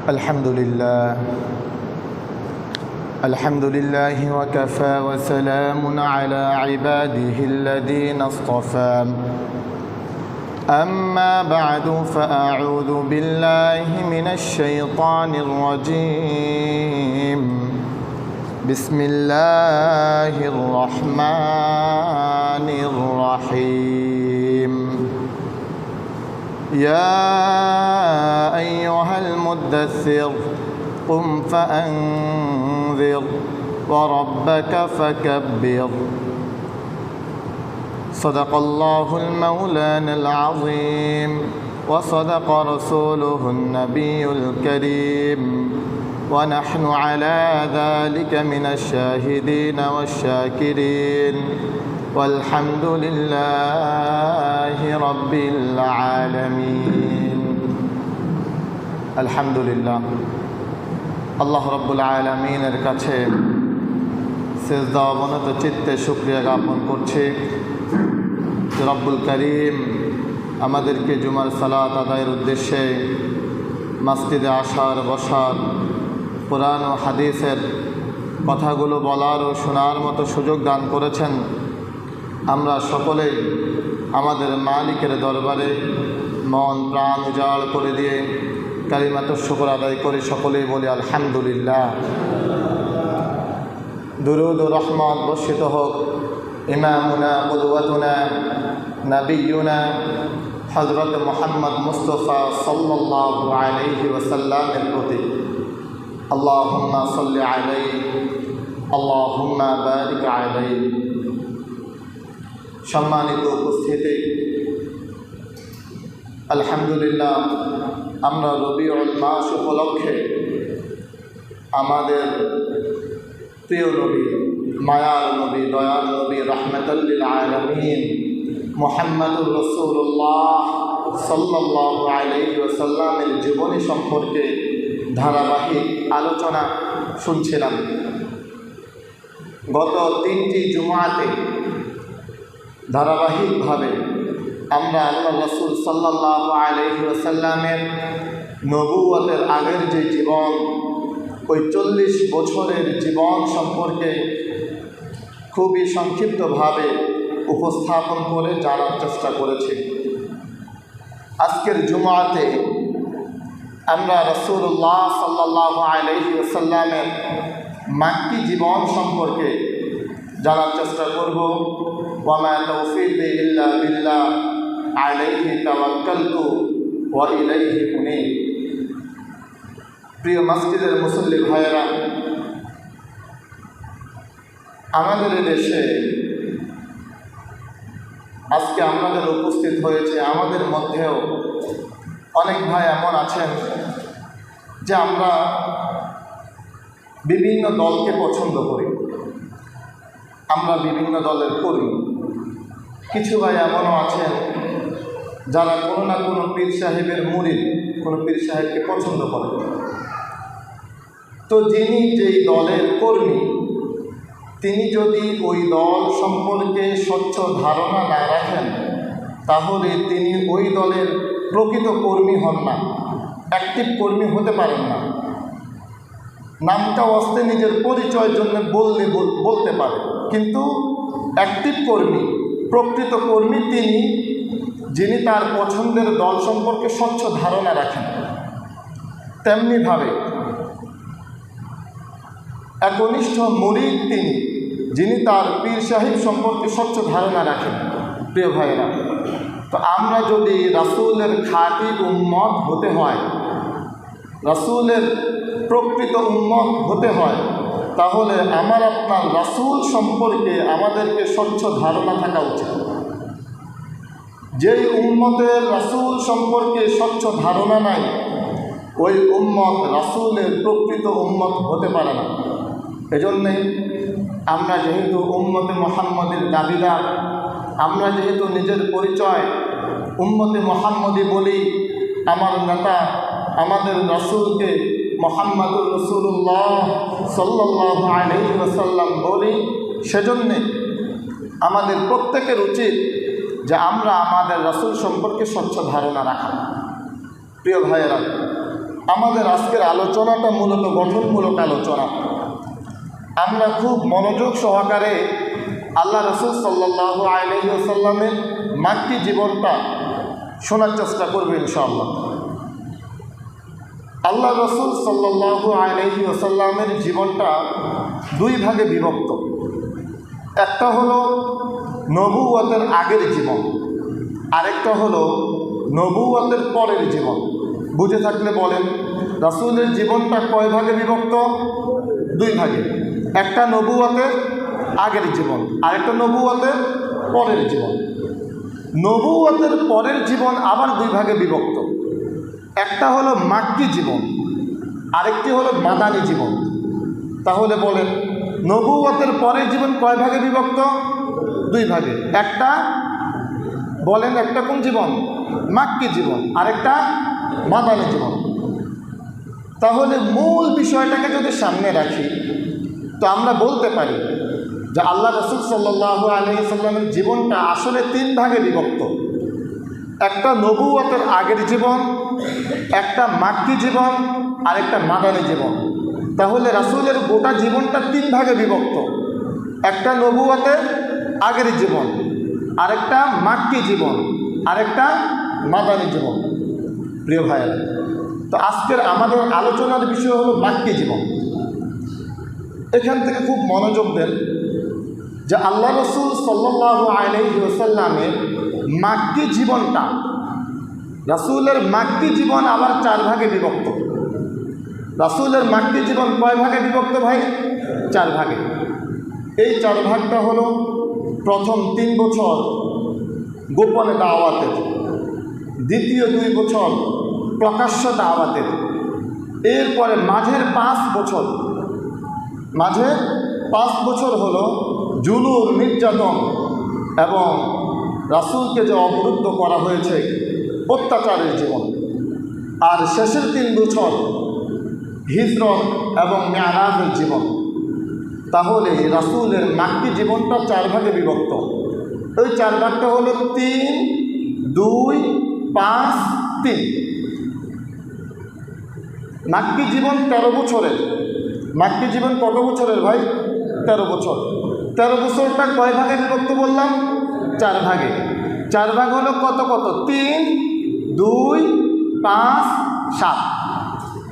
الحمد لله وكفى وسلام على عباده الذين اصطفى أما بعد فأعوذ بالله من الشيطان الرجيم بسم الله الرحمن الرحيم يا أيها المدثر قم فأنذر وربك فكبر صدق الله المولان العظيم وصدق رسوله النبي الكريم ونحن على ذلك من الشاهدين والشاكرين والحمد لله رب العالمين الحمد لله আল্লাহ রব্বুল আলামিনের কাছে সিজদা অবনত চিত্তে শুকরিয়া জ্ঞাপন করছি যে রব্বুল করিম আমাদেরকে জুমার সালাত আদায়ের উদ্দেশ্যে মসজিদে আসার বসার কোরআন ও হাদিসের কথাগুলো বলার ও শোনার মতো সুযোগ দান করেছেন। আমরা সকলেই আমাদের মালিকের দরবারে মন প্রাণ উজাড় করে দিয়ে কালিমাতুশ শুকর আদায় করে সকলেই বলি আলহামদুলিল্লাহ। দুরুদ ও রহমত বর্ষিত হোক ইমামুনা কুদওয়াতুনা নবিয়ুনা হযরত মুহাম্মদ মুস্তাফা সাল্লাল্লাহু আলাইহি ওয়াসাল্লামের প্রতি। আল্লাহুম্মা সাল্লি আলাইহি আল্লাহুম্মা বারিক আলাইহি। সম্মানিত উপস্থিতি, আলহামদুলিল্লাহ আমরা রবিউল মাস উপলক্ষে আমাদের প্রিয় নবী, মায়ার নবী, দয়াল নবী, রাহমাতুল লিল আলামিন মুহাম্মদুর রাসূলুল্লাহ সাল্লাল্লাহু আলাইহি ওয়াসাল্লামের জীবনী সম্পর্কে ধারাবাহিক আলোচনা শুনছিলাম। গত 3টি জুমাতে ধারাবাহিকভাবে আমরা আল্লাহ রাসূল সাল্লাল্লাহু আলাইহি ওয়াসাল্লামের নবুয়তের আগের যে জীবন, ওই 40 বছরের জীবন সম্পর্কে খুবই সংক্ষিপ্তভাবে উপস্থাপন করে জানার চেষ্টা করেছি। আজকের জুমাতে আমরা রাসূলুল্লাহ সাল্লাল্লাহু আলাইহি ওয়াসাল্লামের মাক্কি জীবন সম্পর্কে জানার চেষ্টা করব। ওয়ামা তাওফীকি ইল্লা বিল্লাহ আলাইহি তাওয়াক্কালতু ওয়া ইলাইহি উনীব। প্রিয় মসজিদের মুসল্লি ভাইয়েরা, আমাদের দেশে আজকে আমাদের উপস্থিত হয়েছে, আমাদের মধ্যেও অনেক ভাই এমন আছেন যে আমরা বিভিন্ন দলকে পছন্দ করি, আমরা বিভিন্ন দলের কর্মী। কিছু ভাই এমনও আছেন যারা কোনো না কোনো পীর সাহেবের মুরিদ, কোনো পীর সাহেবকে পছন্দ করেন। তো যিনি যেই দলের কর্মী, তিনি যদি ওই দল সম্পর্কে স্বচ্ছ ধারণা না রাখেন, তাহলে তিনি ওই দলের প্রকৃত কর্মী হন না, অ্যাক্টিভ কর্মী হতে পারেন না। নামটা অস্তে নিজের পরিচয়ের জন্য বলতে পারে, কিন্তু অ্যাক্টিভ কর্মী, প্রকৃত কর্মী তিনি যিনি তার পছন্দের দল সম্পর্কে স্বচ্ছ ধারণা রাখেন। তেমনিভাবে একনিষ্ঠ মুরিদ তিনি যিনি তার পীর সাহেব সম্পর্কে স্বচ্ছ ধারণা রাখেন। প্রিয় ভাইয়েরা, তো আমরা যদি রাসূলের খাঁটি উম্মত হতে হয়, রাসূলের প্রকৃত উম্মত হতে হয়, তাহলে আমার আপনার রাসূল সম্পর্কে আমাদেরকে স্বচ্ছ ধারণা থাকা উচিত। যেই উম্মতের রাসূল সম্পর্কে স্বচ্ছ ধারণা নাই, ওই উম্মত রাসূলের প্রকৃত উম্মত হতে পারে না। এজন্যে আমরা যেহেতু উম্মতে মুহাম্মদের দাবিদার, আমরা যেহেতু নিজের পরিচয় উম্মতে মুহাম্মদি বলি, আমার নেতা আমাদের রাসূলকে মুহাম্মদুর রাসূলুল্লাহ সাল্লাল্লাহু আলাইহি ওয়াসাল্লাম বলি, সেজন্যে আমাদের প্রত্যেকের উচিত যে আমরা আমাদের রাসূল সম্পর্কে স্বচ্ছ ধারণা রাখা। প্রিয় ভাইয়েরা, আমাদের আজকের আলোচনাটা মূলত গঠনমূলক আলোচনা। আমরা খুব মনোযোগ সহকারে আল্লাহ রসুল সাল্লাল্লাহু আলাইহি ওয়াসাল্লামের মাক্কি জীবনটা শোনার চেষ্টা করব ইনশাআল্লাহ। আল্লাহ রসুল সাল্লাল্লাহু আলাইহি ওয়াসাল্লামের জীবনটা দুই ভাগে বিভক্ত। একটা হলো নবুয়তের আগের জীবন, আরেকটা হলো নবুয়তের পরের জীবন। বুঝে থাকলে বলেন, রাসূলের জীবনটা কয় ভাগে বিভক্ত? দুই ভাগে। একটা নবুয়তের আগের জীবন, আরেকটা নবুয়তের পরের জীবন। নবুয়তের পরের জীবন আবার দুই ভাগে বিভক্ত। একটা হলো মাক্কি জীবন, আরেকটি হলো মাদানী জীবন। তাহলে বলেন, নবুয়তের পরের জীবন কয় ভাগে বিভক্ত? দুই ভাগে। একটা বলেন, একটা কোন জীবন? মাক্কি জীবন, আরেকটা মাদানী জীবন। তাহলে মূল বিষয়টাকে যদি সামনে রাখি তো আমরা বলতে পারি যে আল্লাহ রাসূল সাল্লাল্লাহু আলাইহি ওয়াসাল্লামের জীবনটা আসলে তিন ভাগে বিভক্ত। একটা নবুয়তের আগের জীবন, একটা মাক্কি জীবন, আর একটা মাদানী জীবন। তাহলে রাসূলের গোটা জীবনটা তিন ভাগে বিভক্ত। একটা নবুয়তের আগের জীবন, আরেকটা মাক্কি জীবন, আরেকটা মাদানী জীবন। প্রিয় ভাইয়েরা, তো আজকের আমাদের আলোচনার বিষয় হলো মাক্কি জীবন। এখান থেকে খুব মনোযোগ দেন যে আল্লাহ রসুল সাল্লাল্লাহু আলাইহি ওয়াসাল্লামের মাক্কি জীবনটা, রাসূলের মাক্কি জীবন আবার চার ভাগে বিভক্ত। রাসূলের মাক্কি জীবন কয় ভাগে বিভক্ত ভাই? চার ভাগে। এই চার ভাগটা হলো, প্রথম 3 বছর গোপনে দাওয়াতের, দ্বিতীয় 2 বছর প্রকাশ্য দাওয়াতের, এরপরে মাঝের 5 বছর, মাঝে 5 বছর হলো জুলুম, নির্যাতন এবং রাসূলকে যে অবরুদ্ধ করা হয়েছে অত্যাচারের জীবন। আর শেষের 3 বছর হিজরত এবং মেরাজের জীবন। তাহলে রাসূলের মাক্কি জীবনটা চার ভাগে বিভক্ত। ওই চার ভাগটা হলো 3, 2, 5, 3। মাক্কি জীবন 13 বছরের। মাক্কি জীবন কত বছরের ভাই? 13 বছর। 13 বছরটা কয় ভাগে বিভক্ত বললাম? চার ভাগে। চার ভাগ হলো কত কত? 3, 2, 5, 7।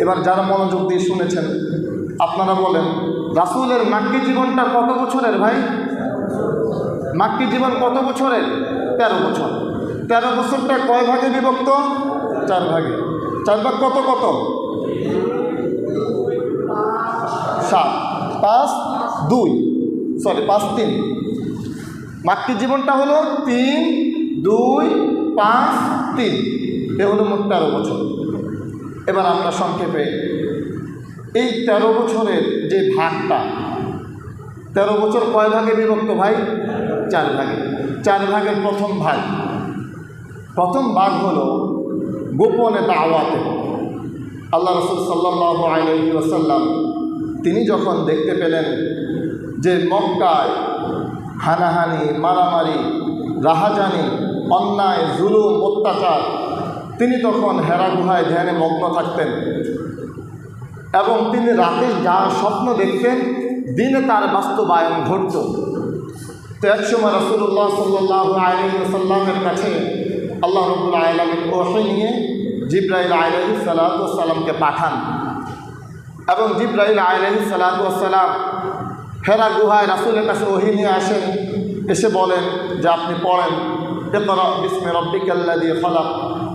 এবার যারা মনোযোগ দিয়ে শুনেছেন আপনারা বলেন, রাসূলের মাক্কি জীবনটা কত বছরের ভাই? মাক্কি জীবন কত বছরের? 13 বছর। 13 বছরটা কয় ভাগে বিভক্ত? চার ভাগে। চার ভাগ কত কত? 7, 5, 2, 5, 3। মাক্কি জীবনটা হলো 3, 2, 5, 3। এ হলো মোট 13 বছর। এবার আমরা সংক্ষেপে এই 13 বছরের যে ভাগটা, 13 বছর কয় ভাগে বিভক্ত ভাই? চার ভাগে। চার ভাগের প্রথম ভাগ, প্রথম ভাগ হলো গোপনে দাওয়াতে। আল্লাহ রাসূল সাল্লাল্লাহু আলাইহি ওয়াসাল্লাম তিনি যখন দেখতে পেলেন যে মক্কায় হানাহানি, মারামারি, রাহাজানি, অন্যায়, জুলুম, অত্যাচার, তিনি তখন হেরা গুহায় ধ্যানে মগ্ন থাকতেন এবং তিনি রাতে যা স্বপ্ন দেখতেন দিনে তার বাস্তবায়ন ঘটত। তো একসময় রাসূলুল্লাহ সাল্লাল্লাহু আলাইহি ওয়াসাল্লামের কাছে আল্লাহ রাব্বুল আলামিন ওহী নিয়ে জিবরাইল আলাইহিস সালাতু ওয়াস সালামকে পাঠান এবং জিবরাইল আলাইহিস সালাতু ওয়াস সালাম হেরা গুহায় রাসূলের কাছে ওহী নিয়ে আসেন। এসে বলেন যে আপনি পড়েন, ইকরা বিসমি রাব্বিকাল্লাযী খালাক।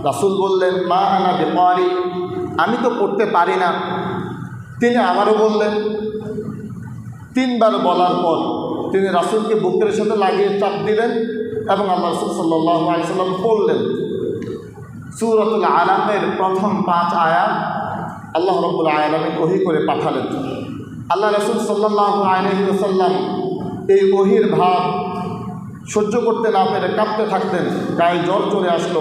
রাসূল বললেন, মা আনা বিকারি, আমি তো পড়তে পারি না। তিনি আবারও বললেন। 3 বার বলার পর তিনি রাসূলকে বুকের সাথে লাগিয়ে চাপ দিলেন এবং আল্লাহ রাসূল সাল্লাল্লাহু আলাইহি ওয়াসাল্লাম পড়লেন। সূরাতুল আলাকের প্রথম 5 আয়াত আল্লাহ রাব্বুল আলামিন ওহী করে পাঠালেন। আল্লাহ রাসূল সাল্লাল্লাহু আলাইহি ওয়াসাল্লাম এই ওহীর ভাব সহ্য করতে না পেরে কাঁপতে থাকতেন, গায়ে জ্বর চলে আসলো।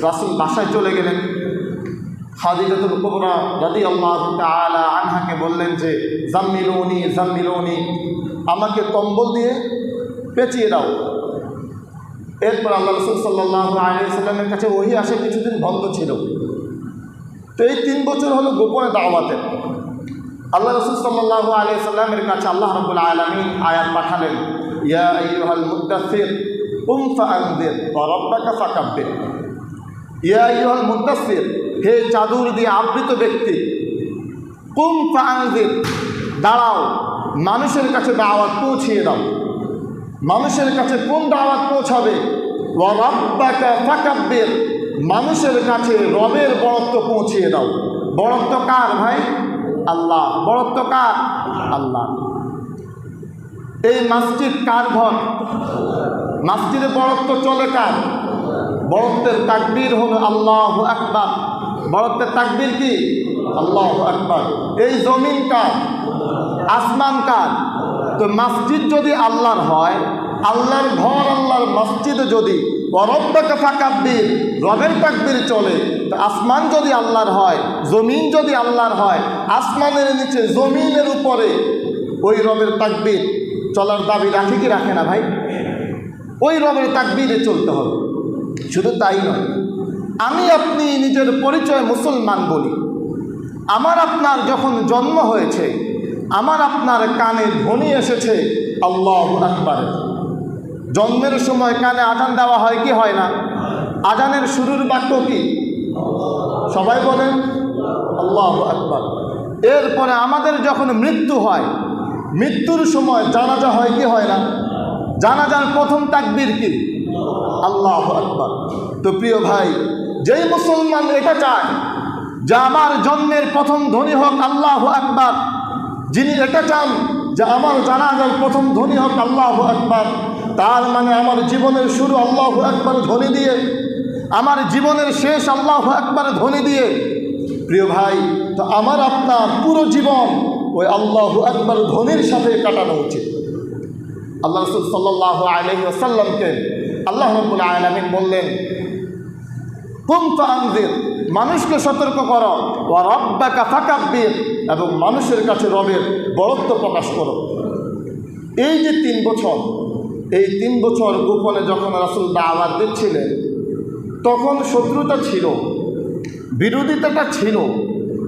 রাসূল বাসায় চলে গেলেন। খাদিজাতুল কুবরা রাদিয়াল্লাহু তাআলা আনহাকে বললেন যে জাম্মিলুনি জাম্মিলুনি, আমাকে কম্বল দিয়ে পেঁচিয়ে দাও। এরপর আল্লাহ রাসূল সাল্লাল্লাহু আলাইহি ওয়াসাল্লামের কাছে ওহী আসে, কিছুদিন বন্ধ ছিল। তো এই 3 বছর হলো গোপনে দাওয়াতের। আল্লাহ রাসূল সাল্লাল্লাহু আলাইহি সাল্লামের কাছে আল্লাহ রাব্বুল আলামিন আয়াত পাঠালেন, ইয়া আইয়ুহাল মুদ্দাসসির কুম ফাআনযির ওয়া রাব্বাকা ফাকাব্বির। ইয়া আইয়ুহাল মুদ্দাসসির, হে চাদর দিয়ে আবৃত ব্যক্তি, কুম ফাআনযির, দাঁড়াও, মানুষের কাছে দাওয়াত পৌঁছিয়ে দাও। মানুষের কাছে কোন দাওয়াত পৌঁছাবে? ওয়া রাব্বাকা ফাকাব্বির, মানুষের কাছে রবের বড়ত্ব পৌঁছিয়ে দাও। বড়ত্ব কার ভাই? আল্লাহ। বড়ত্ব কার? আল্লাহ। এই মসজিদ কার ঘর? মসজিদে বড়ত্ব চলে কার? বড়ত্বের তাকবীর হলো আল্লাহু আকবার। বড়ত্বের তাকবীর কি? আল্লাহু আকবার। এই জমিন কার? আসমান কার? তো মসজিদ যদি আল্লাহর হয়, আল্লাহর ঘর, আল্লাহর মসজিদে যদি রব্বাকা ফাকাব্বির, রবের তাকবীর চলে, তো আসমান যদি আল্লাহর হয়, জমিন যদি আল্লাহর হয়, আসমানের নিচে জমিনের উপরে ওই রবের তাকবীর চলার দাবি রাখে কি রাখে না ভাই? ওই রবের তাকবীরে চলতে হবে। শুধু তাই নয়, আমি আপনি নিজের পরিচয় মুসলমান বলি। আমার আপনার যখন জন্ম হয়েছে, আমার আপনার কানে ধ্বনি এসেছে আল্লাহু আকবার। জন্মের সময় কানে আজান দেওয়া হয় কি হয় না? আজানের শুরুর বাক্য কি? সবাই বলেন আল্লাহু আকবার। এরপরে আমাদের যখন মৃত্যু হয়, মৃত্যুর সময় জানাজা হয় কি হয় না? জানাজার প্রথম তাকবীর কি? আল্লাহু আকবার। তো প্রিয় ভাই, যেই মুসলমান এটা চায় যে আমার জন্মের প্রথম ধ্বনি হোক আল্লাহু আকবার, যিনি এটা চান যে আমার জানাজার প্রথম ধ্বনি হোক আল্লাহু আকবার, তার মানে আমার জীবনের শুরু আল্লাহু আকবার ধ্বনি দিয়ে, আমার জীবনের শেষ আল্লাহু আকবার ধ্বনি দিয়ে। প্রিয় ভাই, তো আমার আপনার পুরো জীবন ওই আল্লাহু আকবার ধ্বনির সাথে কাটানো উচিত। আল্লাহ রাসূল সাল্লাল্লাহু আলাইহি ওয়াসাল্লামকে আল্লাহ রাব্বুল আলামিন বললেন, কুম ফাআনযির, মানুষকে সতর্ক করো, ওয়া রাব্বাকা ফাকাব্বির, এবং মানুষের কাছে রবের বড়ত্ব প্রকাশ করো। এই যে 3 বছর, এই 3 বছর গোপনে যখন রাসূল দাওয়াত দিচ্ছিলেন, তখন শত্রুতা ছিল, বিরোধিতাটা ছিল,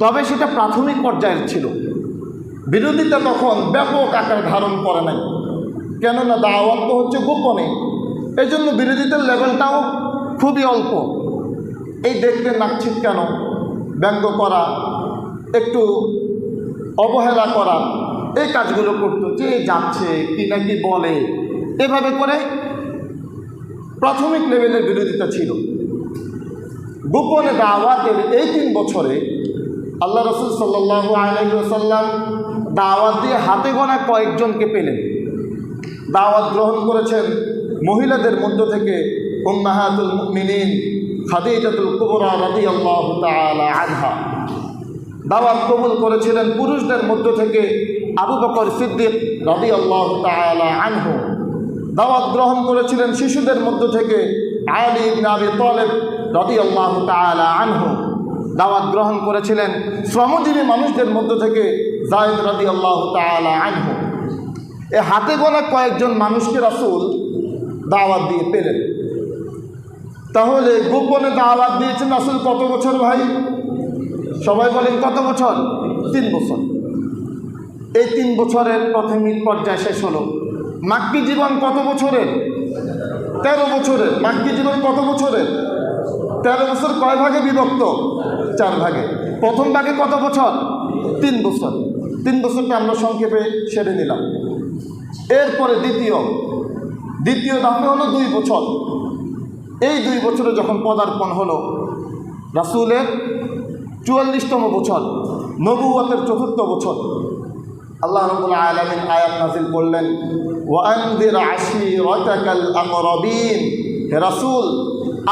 তবে সেটা প্রাথমিক পর্যায়ের ছিল। বিরোধিতা তখন ব্যাপক আকার ধারণ করে নাই, কেননা দাওয়াত তো হচ্ছে গোপনে, এই জন্য বিরোধিতার লেভেলটাও খুবই অল্প। এই দেখতে নাকছিট কেন, ব্যঙ্গ করা, একটু অবহেলা করা, এই কাজগুলো করতো, যে যাচ্ছে কি না কি বলে, এভাবে করে প্রাথমিক লেভেলের বিরোধিতা ছিল। গোপনে দাওয়াতের এই 3 বছরে আল্লাহ রাসূল সাল্লাল্লাহু আলাইহি ওয়াসাল্লাম দাওয়াত দিয়ে হাতে গোনা কয়েকজনকে পেলেন। দাওয়াত গ্রহণ করেছেন মহিলাদের মধ্য থেকে উম্মাহাতুল মুমিনিন খাদিজাতুল কুবরা রাদিয়াল্লাহু তাআলা আনহা। দাওয়াত কবুল করেছিলেন পুরুষদের মধ্য থেকে আবু বকর সিদ্দিক রাদিয়াল্লাহু তাআলা আনহু। দাওয়াত গ্রহণ করেছিলেন শিশুদের মধ্য থেকে আলী ইবনে আবি তালেব রাদিয়াল্লাহু তাআলা আনহু। দাওয়াত গ্রহণ করেছিলেন শ্রমজীবী মানুষদের মধ্য থেকে যায়েদ রাদিয়াল্লাহু তাআলা আনহু। এই হাতে গোনা কয়েকজন মানুষকে রাসূল দাওয়াত দিয়ে পেলেন। তাহলে গোপনে দাওয়াত দিয়েছেন রাসূল কত বছর ভাই? সবাই বলেন কত বছর? 3 বছর। এই 3 বছরের প্রাথমিক পর্যায় শেষ হলো। মাক্কি জীবন কত বছরের? 13 বছরের। মাক্কি জীবন কত বছরের? 13 বছর। কয় ভাগে বিভক্ত? 4 ভাগে। প্রথম ভাগে কত বছর? 3 বছর। 3 বছরকে আমরা সংক্ষেপে সেরে নিলাম। এরপরে দ্বিতীয় ধাপে হলো 2 বছর। এই 2 বছরে যখন পদার্পণ হলো, রাসূলের 44তম বছর, নবুয়তের 4র্থ বছর, আল্লাহ রাব্বুল আলামিন আয়াত নাযিল করলেন, ওয়া আনযির আশীরাতাকাল আকরাবিন। হে রাসূল,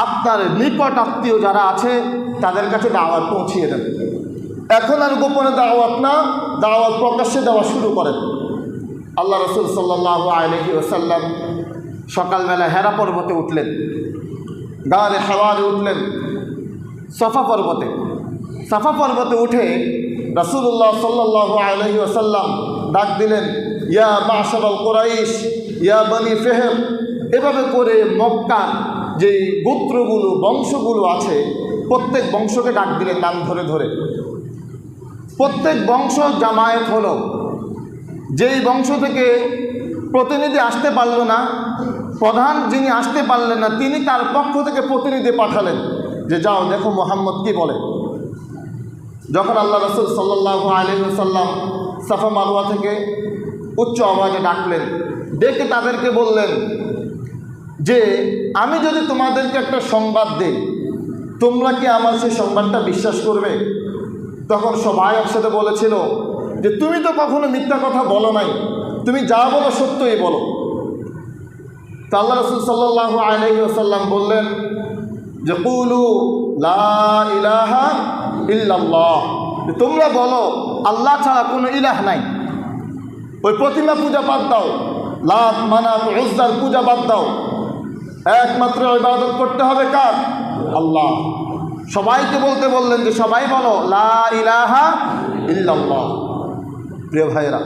আপনার নিকট আত্মীয় যারা আছে তাদের কাছে দাওয়াত পৌঁছিয়ে দেন। এখন আর গোপনে দাওয়াত না, দাওয়াত প্রকাশ্যে দেওয়া শুরু করেন। আল্লাহ রাসূল সাল্লাল্লাহু আলাইহি ওয়াসাল্লাম সকালবেলা হেরা পর্বতে উঠলেন, গারে হাওয়ারে উঠলেন, সাফা পর্বতে উঠে রাসূলুল্লাহ সাল্লাল্লাহু আলাইহি ওয়াসাল্লাম ডাক দিলেন, ইয়া মাশারাল কুরাইশ, ইয়া বনি ফিহর। এভাবে করে মক্কার যে গোত্রগুলো, বংশগুলো আছে, প্রত্যেক বংশকে ডাক দিলেন নাম ধরে ধরে। প্রত্যেক বংশ জামায়াত হলো। যেই বংশ থেকে প্রতিনিধি আসতে পারল না, প্রধান যিনি আসতে পারলেন না, তিনি তার পক্ষ থেকে প্রতিনিধি পাঠালেন যে যাও দেখো মুহাম্মদ কি বলে। যখন আল্লাহ রাসূল সাল্লাল্লাহু আলাইহি ওয়াসাল্লাম সাফা মারওয়া থেকে উচ্চ আওয়াজে ডাকলেন, ডেকে তাদেরকে বললেন যে আমি যদি তোমাদেরকে একটা সংবাদ দিই, তোমরা কি আমার সেই সংবাদটা বিশ্বাস করবে? তখন সবাই একসাথে বলেছিল যে তুমি তো কখনো মিথ্যা কথা বলো নাই, তুমি যা বলো সত্যই বলো। তা আল্লাহ রাসূল সাল্লাল্লাহু আলাইহি ওয়াসাল্লাম বললেন যে কুলু লা ইলাহা ইল্লাল্লাহ, তোমরা বলো আল্লাহ ছাড়া কোনো ইলাহ নাই। ওই প্রতিমা পূজা বাদ দাও, লাত মানাত উজ্জার পূজা বাদ দাও, একমাত্র ইবাদত করতে হবে কার? আল্লাহ। সবাইকে বলতে বললেন যে সবাই বলো লা ইলাহা ইল্লাল্লাহ। প্রিয় ভাইরা,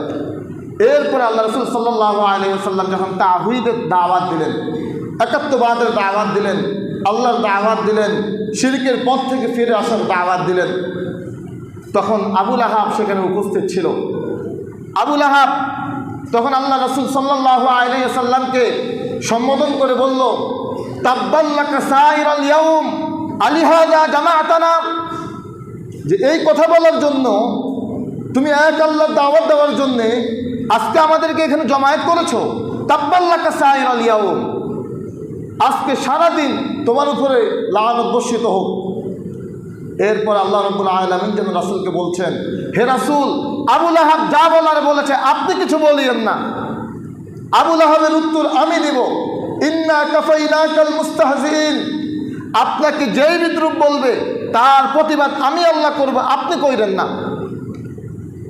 এরপরে আল্লাহ রাসূল সাল্লাল্লাহু আলাইহি ওয়াসাল্লাম যখন তাওহীদের দাওয়াত দিলেন, একাত্মবাদের দাওয়াত দিলেন, আল্লাহর দাওয়াত দিলেন, শিরকের পথ থেকে ফিরে আসার দাওয়াত দিলেন, তখন আবু লাহাব সেখানে উপস্থিত ছিল। আবু লাহাব তখন আল্লাহ রাসূল সাল্লাল্লাহু আলাইহি ওয়াসাল্লামকে সম্বোধন করে বলল, তাব্বাল্লাকা সাইরাল ইয়াউম আলিহাযা জামাআতানা, যে এই কথা বলার জন্য, তুমি এক আল্লাহর দাওয়াত দেওয়ার জন্যে আজকে আমাদেরকে এখানে জমায়েত করেছো। তাব্বাল্লাকা সাইরাল ইয়াউম, আজকে সারাদিন তোমার উপরে লানত বর্ষিত হোক। এরপর আল্লাহ রাব্বুল আলামিন যেন রাসূলকে বলছেন, হে রাসূল, আবু লাহাব যা বলার বলেছে, আপনি কিছু বলিয়েন না। আবু লাহাবের উত্তর আমি দিব, ইন্না কাফাইনাকাল মুস্তাহজিন, আপনাকে যেই বিদ্রুপ বলবে তার প্রতিবাদ আমি আল্লাহ করব, আপনি কইরেন না।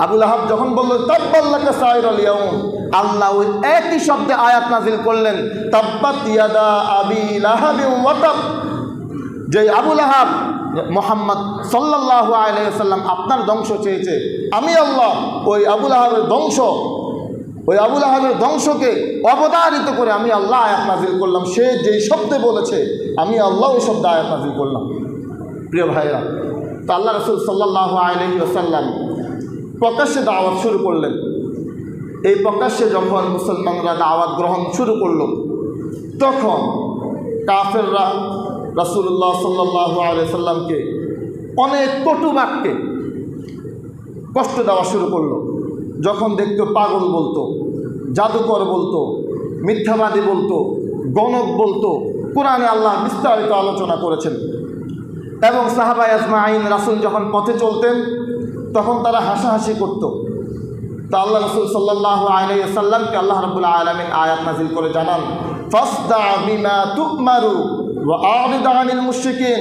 আবু লাহাব যখন বলল তাব্বাল্লাকা সাইরাল ইয়াউম, আল্লাহ ওই একই শব্দে আয়াত নাজিল করলেন, তাব্বাত ইয়াদা আবি লাহাবিন ওয়া তাব, যে আবু লাহাব মুহাম্মদ সাল্লাল্লাহু আলাইহি ওয়াসাল্লাম আপনার ধ্বংস চেয়েছে, আমি আল্লাহ ওই আবু লাহাবের ধ্বংসকে অবধারিত করে আমি আল্লাহ আয়াত নাজিল করলাম। সে যেই শব্দে বলেছে আমি আল্লাহ ওই শব্দে আয়াত নাজিল করলাম। প্রিয় ভাইরা, তো আল্লাহ রাসূল সাল্লাল্লাহু আলাইহি ওয়াসাল্লাম প্রকাশ্যে দাওয়াত শুরু করলেন। এই প্রকাশ্যে যখন মুসলমানরা দাওয়াত গ্রহণ শুরু করল, তখন কাফেররা রাসূলুল্লাহ সাল্লাল্লাহু আলাইহি ওয়াসাল্লামকে অনেক কটু বাক্যে কষ্ট দেওয়া শুরু করলো। যখন দেখতো পাগল বলতো, জাদুকর বলতো, মিথ্যাবাদী বলতো, গণক বলতো। কোরআনে আল্লাহ বিস্তারিত আলোচনা করেছেন। এবং সাহাবায়ে আজমাইন রাসূল যখন পথে চলতেন তখন তারা হাসাহাসি করত। তা আল্লাহ রাসূল সাল্লাল্লাহু আলাইহি ওয়াসাল্লামকে আল্লাহ রাব্বুল আলামিন আয়াত নাযিল করে জানান, ফাসদা বিমা তুমারু ওয়া আ'রিদ আনিল মুশরিকিন।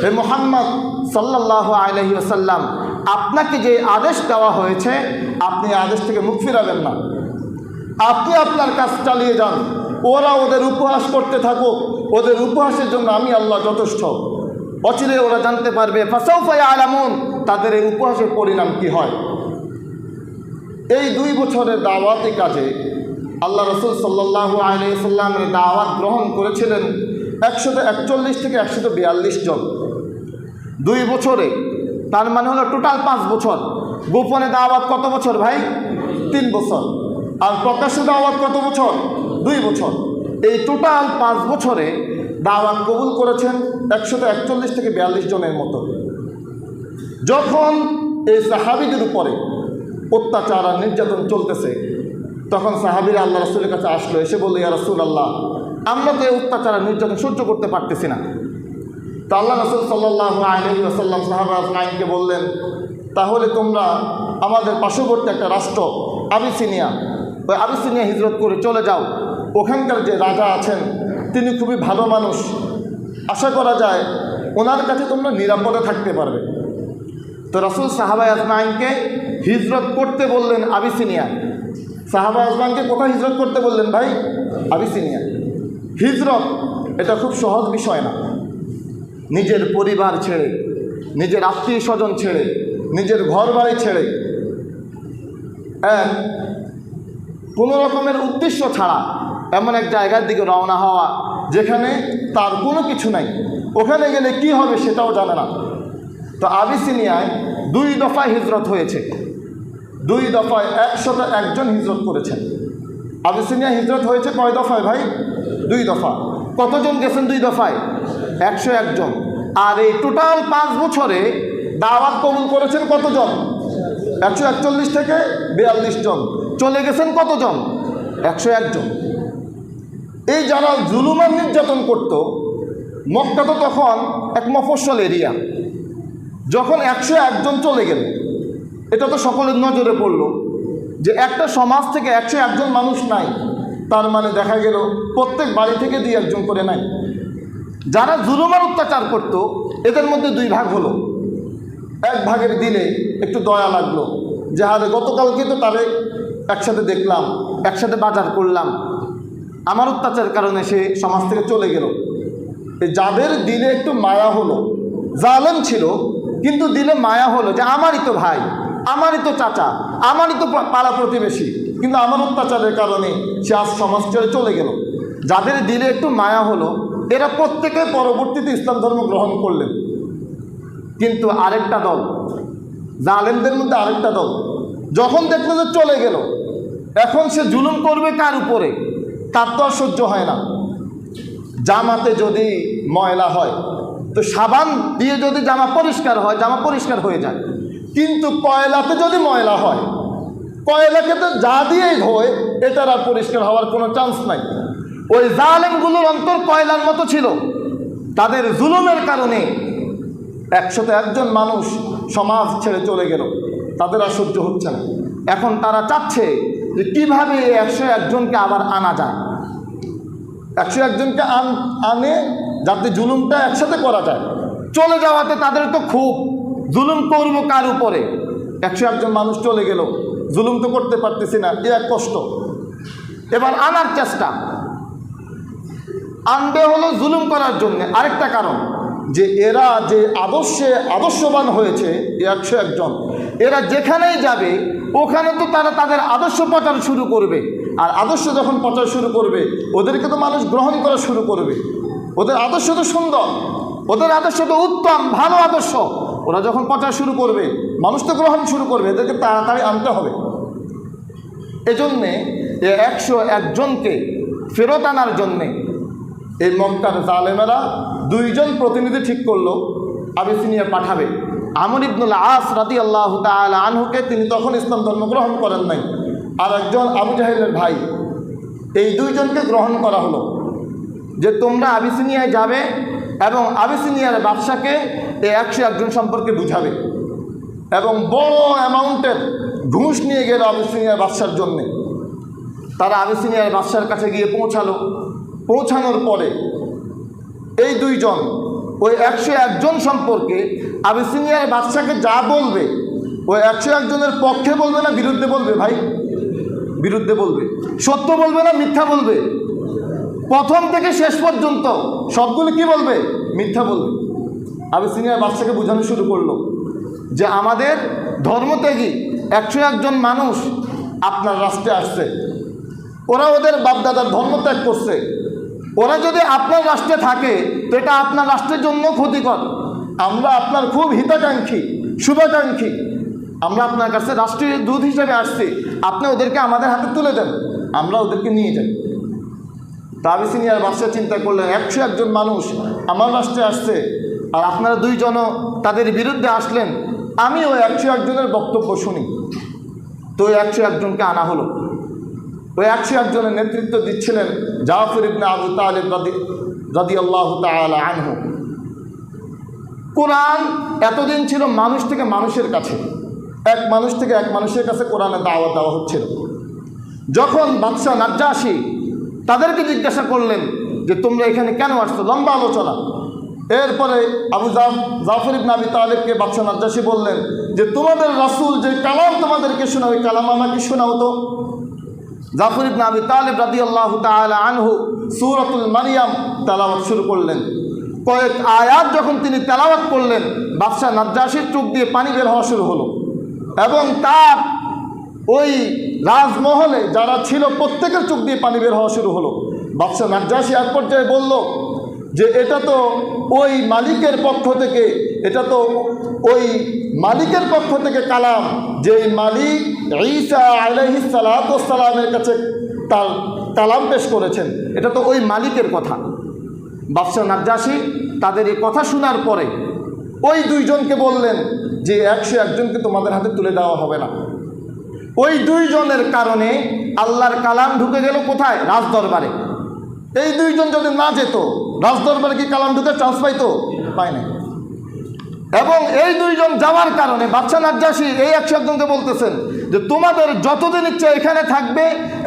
হে মুহাম্মদ সাল্লাল্লাহু আলাইহি ওয়াসাল্লাম, আপনাকে যে আদেশ দেওয়া হয়েছে আপনি আদেশ থেকে মুখ ফিরাবেন না, আপনি আপনার কাজ চালিয়ে যান। ওরা ওদের উপহাস করতে থাকুক, ওদের উপহাসের জন্য আমি আল্লাহ যথেষ্ট। অচিরে ওরা জানতে পারবে, ফাসাউফা ইয়ালামুন, তাদের এই উপহাসের পরিণাম কি হয়। এই 2 বছরের দাওয়াতি কাজে আল্লাহ রাসূল সাল্লাল্লাহু আলাইহি ওয়াসাল্লামের দাওয়াত গ্রহণ করেছিলেন 141 থেকে 142 জন। 2 বছরে, তার মানে হলো টোটাল 5 বছর। গোপনে দাওয়াত কত বছর ভাই? 3 বছর। আর প্রকাশ্যে দাওয়াত কত বছর? 2 বছর। এই টোটাল 5 বছরে দাওয়াত কবুল করেছেন 141 থেকে 42 জনের মতো। যখন এই সাহাবীদের উপরে অত্যাচার আর নির্যাতন চলতেছে, তখন সাহাবীরা আল্লাহ রাসূলের কাছে আসলো, এসে বলল, ইয়া রাসূলুল্লাহ, আমরা তো এই অত্যাচার আর নির্যাতন সহ্য করতে পারতেছি না। তো আল্লাহ রাসূল সাল্লাল্লাহু আলাইহি ওয়াসাল্লাম সাহাবা আজমাইনকে বললেন, তাহলে তোমরা আমাদের পার্শ্ববর্তী একটা রাষ্ট্র আবিসিনিয়া, ওই আবিসিনিয়া হিজরত করে চলে যাও। ওখানকার যে রাজা আছেন তিনি খুবই ভালো মানুষ, আশা করা যায় ওনার কাছে তোমরা নিরাপদে থাকতে পারবে। তো রাসূল সাহাবা আজমাইনকে হিজরত করতে বললেন আবিসিনিয়া। সাহাবা আজমাইনকে কোথায় হিজরত করতে বললেন ভাই? আবিসিনিয়া। হিজরত এটা খুব সহজ বিষয় না। নিজের পরিবার ছেড়ে, নিজের আত্মীয় স্বজন ছেড়ে, নিজের ঘর বাড়ি ছেড়ে, কোনো রকমের উদ্দেশ্য ছাড়া এমন এক জায়গার দিকে রওনা হওয়া যেখানে তার কোনো কিছু নাই, ওখানে গেলে কি হবে সেটাও জানে না। তো আবিসিনিয়ায় 2 দফায় হিজরত হয়েছে, 2 দফায় 101 জন হিজরত করেছেন। আবিসিনিয়া হিজরত হয়েছে কয় দফায় ভাই? 2 দফা। কতজন গেছেন 2 দফায়? 101 জন। আর এই টোটাল 5 বছরে দাওয়াত কবুল করেছেন কতজন? 141 থেকে 42 জন। চলে গেছেন কতজন? 101 জন। এই যারা জুলুম আর নির্যাতন করত, মক্কা তো তখন এক মফস্বল এরিয়া, যখন 101 জন চলে গেল, এটা তো সকলের নজরে পড়লো যে একটা সমাজ থেকে 101 জন মানুষ নাই, তার মানে দেখা গেল প্রত্যেক বাড়ি থেকে 2-1 জন করে নাই। যারা জুলুম আর অত্যাচার করত, এদের মধ্যে 2 ভাগ হলো। এক ভাগের দিলে একটু দয়া লাগলো যে আরে গতকালকে তো তারে একসাথে দেখলাম, একসাথে বাজার করলাম, আমার অত্যাচারের কারণে সে সমাজ থেকে চলে গেল। যাদের দিলে একটু মায়া হলো, জালেম ছিল কিন্তু দিলে মায়া হলো যে আমারই তো ভাই, আমারই তো চাচা, আমারই তো পাড়া প্রতিবেশী, কিন্তু আমার অত্যাচারের কারণে সে আজ সমাজ ছেড়ে চলে গেল। যাদের দিলে একটু মায়া হলো, এরা প্রত্যেকে পরবর্তীতে ইসলাম ধর্ম গ্রহণ করলেন। কিন্তু আরেকটা দল, জালেমদের মধ্যে আরেকটা দল, যখন দেখলো যে চলে গেল, এখন সে জুলুম করবে কার উপরে, তার তো আর সহ্য হয় না। জামাতে যদি ময়লা হয় তো সাবান দিয়ে যদি জামা পরিষ্কার হয়, জামা পরিষ্কার হয়ে যায়, কিন্তু কয়লাতে যদি ময়লা হয়, কয়লাকে তো যা দিয়েই ধোয়, এটার আর পরিষ্কার হওয়ার কোনো চান্স নাই। ওই জালেমগুলোর অন্তর কয়লার মতো ছিল, তাদের জুলুমের কারণে 101 জন মানুষ সমাজ ছেড়ে চলে গেল, তাদের আর সহ্য হচ্ছে না। এখন তারা চাচ্ছে যে কীভাবে 101 জনকে আবার আনা যায়, 101 জনকে আনে যাতে জুলুমটা একসাথে করা যায়। চলে যাওয়াতে তাদের তো খুব, জুলুম করবো কার উপরে? 101 জন মানুষ চলে গেল, জুলুম তো করতে পারতেছি না, এ এক কষ্ট। এবার আনার চেষ্টা, আনবে হলো জুলুম করার জন্য। আরেকটা কারণ যে এরা যে আদর্শবান হয়েছে 101 জন, এরা যেখানেই যাবে ওখানে তো তারা তাদের আদর্শ প্রচার শুরু করবে। আর আদর্শ যখন প্রচার শুরু করবে, ওদেরকে তো মানুষ গ্রহণ করা শুরু করবে। ওদের আদর্শ তো সুন্দর, ওদের আদর্শ তো উত্তম, ভালো আদর্শ। ওরা যখন প্রচার শুরু করবে, মানুষ তো গ্রহণ শুরু করবে, এদেরকে তাড়াতাড়ি আনতে হবে। এজন্যে 101 জনকে ফেরত আনার জন্যে এই মক্কার জালেমেরা 2 জন প্রতিনিধি ঠিক করলো আবিসিনিয়া পাঠাবে। আমর ইবনুল আস রাদিয়াল্লাহু তাআলা আনহুকে, তিনি তখন ইসলাম ধর্ম গ্রহণ করেন নাই, আর একজন আবু জাহেলের ভাই, এই 2 জনকে গ্রহণ করা হলো যে তোমরা আবিসিনিয়ায় যাবে এবং আবিসিনিয়ার বাদশাকে এই 101 জন সম্পর্কে বুঝাবে। এবং বড় অ্যামাউন্টের ঘুষ নিয়ে গেল আবিসিনিয়ার বাদশার জন্যে। তারা আবিসিনিয়ার বাদশার কাছে গিয়ে পৌঁছালো। পৌঁছানোর পরে এই 2 জন ওই 101 জন সম্পর্কে আবিসিনিয়ার বাদশাকে যা বলবে, ওই 101 জনের পক্ষে বলবে না বিরুদ্ধে বলবে? ভাই, বিরুদ্ধে বলবে। সত্য বলবে না মিথ্যা বলবে? প্রথম থেকে শেষ পর্যন্ত সবগুলো কি বলবে? মিথ্যা বলবে। আবিসিনিয়ার বাদশাকে বোঝানো শুরু করলো যে আমাদের ধর্মত্যাগী 101 জন মানুষ আপনার রাষ্ট্রে আসছে, ওরা ওদের বাপদাদার ধর্মত্যাগ করছে, ওরা যদি আপনার রাষ্ট্রে থাকে তো এটা আপনার রাষ্ট্রের জন্য ক্ষতিকর। আমরা আপনার খুব হিতাকাঙ্ক্ষী, শুভাকাঙ্ক্ষী, আমরা আপনার কাছে রাষ্ট্রীয় দূত হিসেবে আসছি, আপনি ওদেরকে আমাদের হাতে তুলে দেন, আমরা ওদেরকে নিয়ে যাই। তা আবিসিনিয়ার বাদশা চিন্তা করলেন 101 জন মানুষ আমার রাষ্ট্রে আসছে, আর আপনারা 2 জন তাদের বিরুদ্ধে আসলেন, আমি ওই 101 জনের বক্তব্য শুনি। তো ওই 101 জনকে আনা হলো। ওই 101 জনের নেতৃত্ব দিচ্ছিলেন জাফর ইবনে আবু তালিব রাদিয়াল্লাহু তাআলা আনহু। কোরআন এতদিন ছিল মানুষ থেকে মানুষের কাছে, এক মানুষ থেকে এক মানুষের কাছে কোরআনের দাওয়াত দেওয়া হচ্ছিল। যখন বাদশাহ নাজ্জাশী তাদেরকে জিজ্ঞাসা করলেন যে তোমরা এখানে কেন আসছো, লম্বা আলোচনা। এরপরে জাফর ইবনে আবি তালিবকে বাদশাহ নাজ্জাশী বললেন যে তোমাদের রাসূল যে কালাম তোমাদেরকে শোনাও, ওই কালাম আমাকে শোনাও তো। জাফর ইবনে আবি তালিব রাদিয়াল্লাহু তাআলা আনহু সূরাতুল মারইয়াম তেলাওয়াত শুরু করলেন। কয়েক আয়াত যখন তিনি তেলাওয়াত করলেন, বাদশাহ নাজ্জাশীর চোখ দিয়ে পানি বের হওয়া শুরু হলো, এবং তার ওই রাজমহলে যারা ছিল প্রত্যেকের চোখ দিয়ে পানি বের হওয়া শুরু হলো। বাদশাহ নাজ্জাশী এক পর্যায়ে বলল যে এটা তো ওই মালিকের পক্ষ থেকে, এটা তো ওই মালিকের পক্ষ থেকে কালাম, যে মালিক ঈসা আলাইহিস সালাতু ওয়াস সালামের কাছে তার কালাম পেশ করেছেন, এটা তো ওই মালিকের কথা। বাদশাহ নাজ্জাশী তাদের এই কথা শোনার পরে ওই দুইজনকে বললেন যে 101 জনকে তোমাদের হাতে তুলে দেওয়া হবে না। ওই দুইজনের কারণে আল্লাহর কালাম ঢুকে গেল কোথায়? রাজদরবারে। এই দুইজন যদি না যেত, রাজদরবারে কি কালাম ঢুকে চান্স পাইতো? পায় না। এবং এই দুইজন যাওয়ার কারণে বাদশাহ নাজ্জাশী এই 101 জনকে বলতেছেন যে তোমাদের যতদিন ইচ্ছে এখানে থাকবে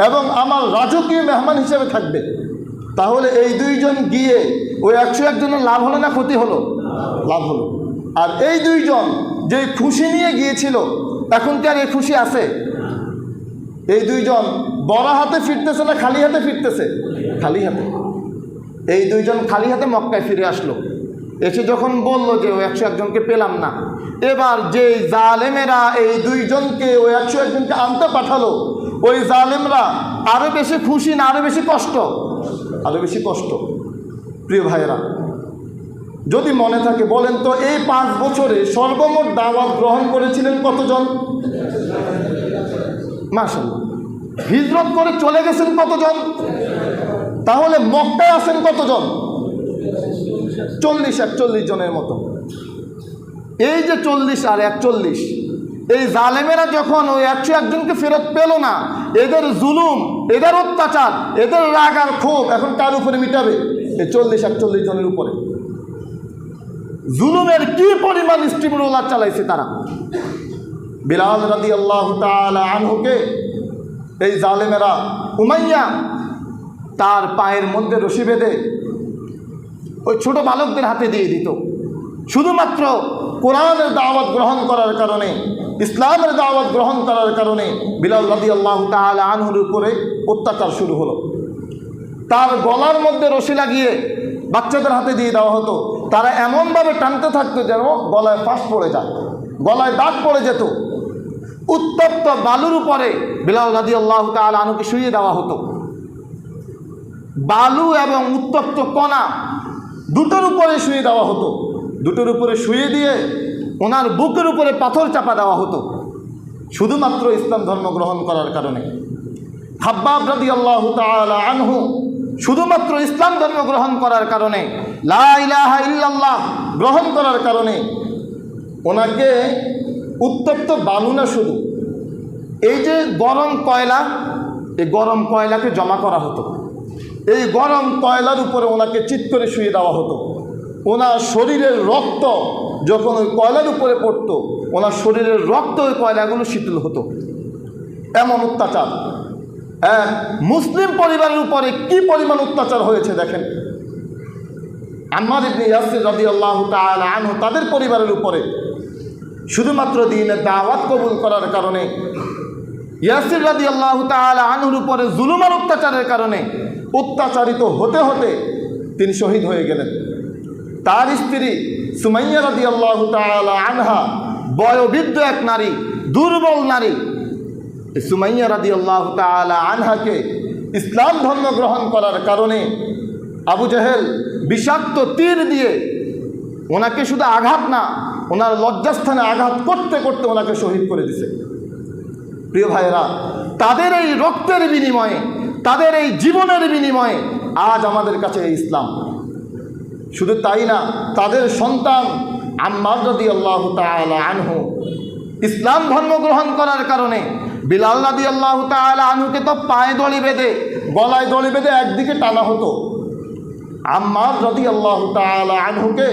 এবং আমার রাজকীয় মেহমান হিসেবে থাকবে। তাহলে এই দুইজন গিয়ে ওই 101 জনের লাভ হলো না ক্ষতি হলো? লাভ হলো। আর এই দুইজন যে খুশি নিয়ে গিয়েছিল, এখন কি আর এই খুশি আছে? এই দুইজন বড় হাতে ফিরতেছে না খালি হাতে ফিরতেছে? খালি হাতে। এই দুইজন খালি হাতে মক্কায় ফিরে আসলো। এসে যখন বলল যে ওই 101 জনকে পেলাম না, এবার যে জালেমেরা এই দুইজনকে ওই 101 জনকে আনতে পাঠালো, ওই জালেমরা আরো বেশি খুশি না আরো বেশি কষ্ট? আরো বেশি কষ্ট। প্রিয় ভাইয়েরা, যদি মনে থাকে বলেন তো, এই 5 বছরে সর্বমোট দাওয়াত গ্রহণ করেছিলেন কতজন? মাশাআল্লাহ। হিজরত করে চলে গেছেন কতজন? তাহলে মক্কায় আছেন কতজন? 40-41 জনের মতো। এই যে 40 আর 41, এই জালেমেরা যখন ওই 101 জনকে ফেরত পেল না, এদের জুলুম, এদের অত্যাচার, এদের রাগ আর ক্ষোভ এখন কার উপরে মিটাবে? এই 40-41 জনের উপরে। জুলুমের কি পরিমাণ স্টিমরোলার চালাইছে তারা। বিলাল রাদিয়াল্লাহু তাআলা আনহুকে এই জালেমেরা, উমাইয়া, তার পায়ের মধ্যে রশি বেঁধে ওই ছোট বালকদের হাতে দিয়ে দিত। শুধুমাত্র কোরআনের দাওয়াত গ্রহণ করার কারণে, ইসলামের দাওয়াত গ্রহণ করার কারণে বিলাল রাদিয়াল্লাহু তাআলা আনহুর উপরে অত্যাচার শুরু হলো। তার গলার মধ্যে রশি লাগিয়ে বাচ্চাদের হাতে দিয়ে দেওয়া হতো। তারা এমনভাবে টানতে থাকতো যেন গলায় ফাঁস পড়ে যায়, গলায় দাগ পড়ে যেত। উত্তপ্ত বালুর উপরে বিলাল রাদিয়াল্লাহু তাআলা আনহুকে শুইয়ে দেওয়া হতো। বালু এবং উত্তপ্ত কণা দুটোর উপরে শুয়ে দেওয়া হতো। দুটোর উপরে শুয়ে দিয়ে ওনার বুকের উপরে পাথর চাপা দেওয়া হতো, শুধুমাত্র ইসলাম ধর্ম গ্রহণ করার কারণে। খাব্বাব রাদিয়াল্লাহু তাআলা আনহু শুধুমাত্র ইসলাম ধর্ম গ্রহণ করার কারণে, লা ইলাহা ইল্লাল্লাহ গ্রহণ করার কারণে ওনাকে উত্তপ্ত বালু না, শুধু এই যে গরম কয়লা, এই গরম কয়লাকে জমা করা হতো। এই গরম কয়লার উপরে ওনাকে চিৎ করে শুয়ে দেওয়া হতো। ওনার শরীরের রক্ত যখন ওই কয়লার উপরে পড়তো, ওনার শরীরের রক্ত ওই কয়লাগুলো শীতল হতো। এমন অত্যাচার এক মুসলিম পরিবারের উপরে কি পরিমাণ অত্যাচার হয়েছে দেখেন। আম্মার ইবনে ইয়াসির রাদিয়াল্লাহু তাআলা আনহু তাদের পরিবারের উপরে শুধুমাত্র দ্বীনের দাওয়াত কবুল করার কারণে, ইয়াসির রাদিয়াল্লাহু তাআলা আনহুর উপরে জুলুম আর অত্যাচারের কারণে অত্যাচারিত হতে হতে তিনি শহীদ হয়ে গেলেন। তার স্ত্রী সুমাইয়া রাদিয়াল্লাহু তাআলা আনহা বয়োবৃদ্ধ এক নারী, দুর্বল নারী। সুমাইয়া রাদিয়াল্লাহু তাআলা আনহাকে ইসলাম ধর্ম গ্রহণ করার কারণে আবু জেহেল বিষাক্ত তীর দিয়ে ওনাকে শুধু আঘাত না, ওনার লজ্জাস্থানে আঘাত করতে করতে ওনাকে শহীদ করে দিছে। প্রিয় ভাইয়েরা, তাদের এই রক্তের বিনিময়ে, তাদের এই জীবনের বিনিময়ে আজ আমাদের কাছে এই ইসলাম। শুধু তাই না, তাদের সন্তান আম্মার রাদিয়াল্লাহু তাআলা আনহু ইসলাম ধর্ম গ্রহণ করার কারণে বিলাল রাদিয়াল্লাহু তাআলা আনহুকে তো পায়ে দড়ি বেঁধে, গলায় দড়ি বেঁধে একদিকে টানা হতো। আম্মার রাদিয়াল্লাহু তাআলা আনহুকে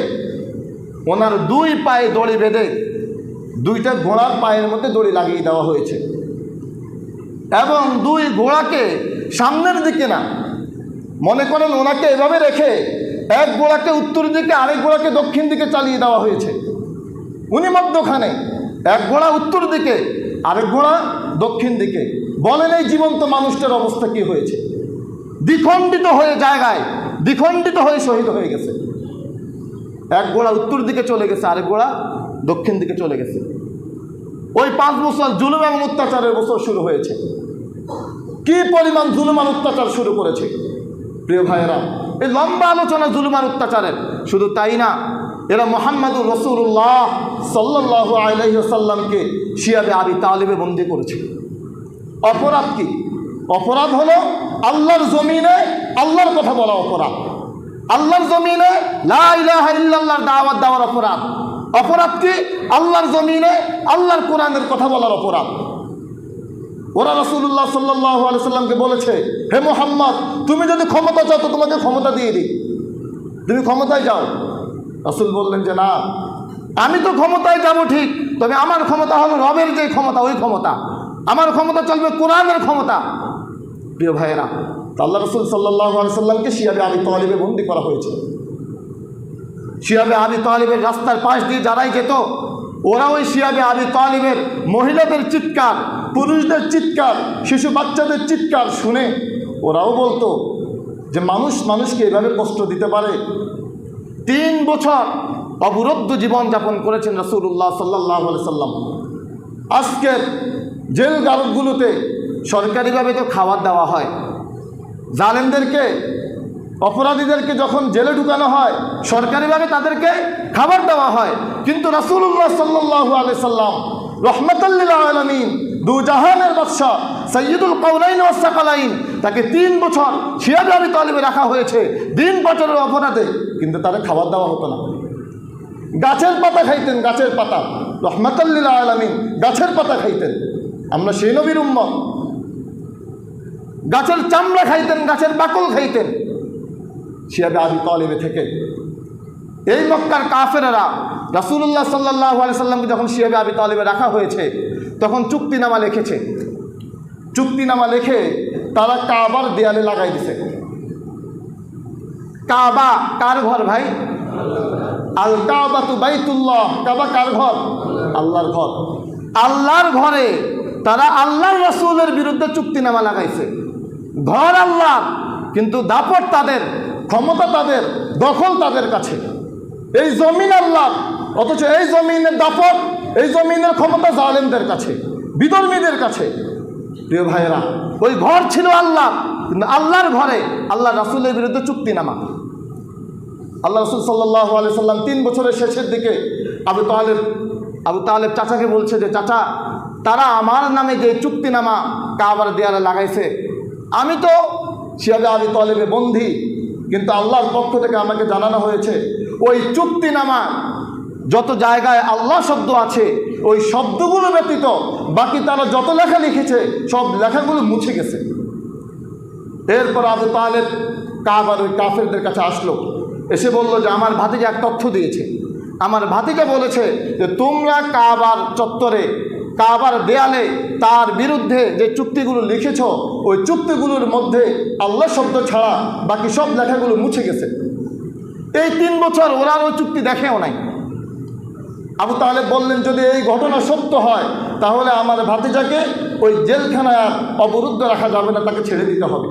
ওনার 2 পায়ে দড়ি বেঁধে 2টা ঘোড়ার পায়ের মধ্যে দড়ি লাগিয়ে দেওয়া হয়েছে এবং 2 ঘোড়াকে সামনের দিকে না, মনে করেন ওনাকে এভাবে রেখে এক ঘোড়াকে উত্তর দিকে আরেক ঘোড়াকে দক্ষিণ দিকে চালিয়ে দেওয়া হয়েছে। উনি মধ্যখানে, এক ঘোড়া উত্তর দিকে আরেক ঘোড়া দক্ষিণ দিকে। বলেন এই জীবন্ত মানুষটার অবস্থা কি হয়েছে? দ্বিখণ্ডিত হয়ে জায়গায় দ্বিখণ্ডিত হয়ে শহীদ হয়ে গেছে। এক ঘোড়া উত্তর দিকে চলে গেছে, আরেক ঘোড়া দক্ষিণ দিকে চলে গেছে। ওই 5 বছর জুলুম এবং অত্যাচারের বছর শুরু হয়েছে। কি পরিমাণ জুলুম আর অত্যাচার শুরু করেছে প্রিয় ভাইয়েরা। এই লম্বা আলোচনা জুলুম আর অত্যাচারের। শুধু তাই না, এরা মুহাম্মাদুর রাসূলুল্লাহ সাল্লাল্লাহু আলাইহি ওয়াসাল্লামকে শিয়াবে আবি তালিবে বন্দী করেছে। অপরাধ কি? অপরাধ হলো আল্লাহর জমিনে আল্লাহর কথা বলা অপরাধ, আল্লাহর জমিনে লা ইলাহা ইল্লাল্লাহর দাওয়াত দেওয়ার অপরাধ। অপরাধ কি? আল্লাহর জমিনে আল্লাহর কোরআনের কথা বলার অপরাধ। ওরা রাসূলুল্লাহ সাল্লাল্লাহু আলাইহি ওয়াসাল্লামকে বলেছে, হে মুহাম্মদ, তুমি যদি ক্ষমতা চাও তো তোমাকে ক্ষমতা দিয়ে দিই, তুমি ক্ষমতায় যাও। রাসূল বললেন যে না, আমি তো ক্ষমতায় যাব ঠিক, তবে আমার ক্ষমতা হলো রবের যে ক্ষমতা, ওই ক্ষমতা। আমার ক্ষমতা চলবে কোরআনের ক্ষমতা। প্রিয় ভাইয়েরা, আল্লাহ রাসূল সাল্লাল্লাহু আলাইহি ওয়াসাল্লামকে শিয়াবে আবি তালিবে বন্দী করা হয়েছে। শিয়াবে আবি তালিবের রাস্তার পাশ দিয়ে যারাই যেত, ওরা ওই শিয়াবে আবি তালিবের মহিলাদের চিৎকার, পুরুষদের চিৎকার, শিশু বাচ্চাদের চিৎকার শুনে ওরাও বলতো যে মানুষ মানুষকে এভাবে কষ্ট দিতে পারে। 3 বছর অবরুদ্ধ জীবনযাপন করেছেন রাসূলুল্লাহ সাল্লাল্লাহু আলাইহি সাল্লাম। আজকের জেল গারদগুলোতে সরকারিভাবে তো খাবার দেওয়া হয়, জালেমদেরকে, অপরাধীদেরকে যখন জেলে ঢুকানো হয় সরকারিভাবে তাদেরকে খাবার দেওয়া হয়। কিন্তু রাসূলুল্লাহ সাল্লাল্লাহু আলাইহি সাল্লাম রহমাতাল লিল আলামিন, দু জাহানের বাদশা, সাইয়্যিদুল কাওনাইন ওয়াস সাকালাইন, তাকে 3 বছর শিয়াবে আবি তালিবে রাখা হয়েছে দিন বছরের অপরাধে, কিন্তু তারা খাবার দেওয়া হতো না। গাছের পাতা খাইতেন, গাছের পাতা। রহমাতাল লিল আলামিন গাছের পাতা খাইতেন। আমরা সেই নবীর উম্মত। গাছের চামড়া খাইতেন, গাছের বাকল খাইতেন শিয়াবে আবি তালিবে থেকে। এই মক্কার কাফেরেরা রাসূলুল্লাহ সাল্লাল্লাহু আলাইহি সাল্লামকে যখন শিয়াবে আবি তালিবে রাখা হয়েছে তখন চুক্তিনামা লিখেছে। চুক্তিনামা লিখে তারা কাবার দেয়ালে লাগাই দিছে। কাবা কার ঘর ভাই? আল কাবাতু বাইতুল্লাহ। কাবা কার ঘর? আল্লাহর ঘর। আল্লাহর ঘরে তারা আল্লাহর রাসূলের বিরুদ্ধে চুক্তিনামা লাগাইছে। ঘর আল্লাহ, কিন্তু দাপট তাদের, ক্ষমতা তাদের, দখল তাদের কাছে। এই জমিন আল্লাহ, অথচ এই জমিনের দাপট, এই জমিনের ক্ষমতা জালেমদের কাছে, বিধর্মীদের কাছে। প্রিয় ভাইয়েরা, ওই ঘর ছিল আল্লাহ, কিন্তু আল্লাহর ঘরে আল্লাহ রাসূলের বিরুদ্ধে চুক্তিনামা। আল্লাহ রাসূল সাল্লাল্লাহু আলাইহি সাল্লাম 3 বছরের শেষের দিকে আবু তালেব চাচাকে বলছে যে চাচা, তারা আমার নামে যে চুক্তিনামা কাবার দেয়ালে লাগাইছে, আমি তো শিয়াবে আবি তালিবে বন্দী, কিন্তু আল্লাহর পক্ষ থেকে আমাকে জানানো হয়েছে ওই চুক্তিনামা যত জায়গায় আল্লাহ শব্দ আছে ওই শব্দগুলো ব্যতীত বাকি তারা যত লেখা লিখেছে সব লেখাগুলো মুছে গেছে। এরপর আবু তালেব কাবার ওই কাফেরদের কাছে আসলো, এসে বলল যে আমার ভাতিজা এক তথ্য দিয়েছে। আমার ভাতিজা বলেছে যে তোমরা কাবার চত্বরে, কাবার দেয়ালে তার বিরুদ্ধে যে চুক্তিগুলো লিখেছ ওই চুক্তিগুলোর মধ্যে আল্লাহ শব্দ ছাড়া বাকি সব লেখাগুলো মুছে গেছে। এই 3 বছর ওরা ওই চুক্তি দেখেও নাই। আবু তালেব বললেন যদি এই ঘটনা সত্য হয় তাহলে আমার ভাতিজাকে ওই জেলখানায় অবরুদ্ধ রাখা যাবে না, তাকে ছেড়ে দিতে হবে।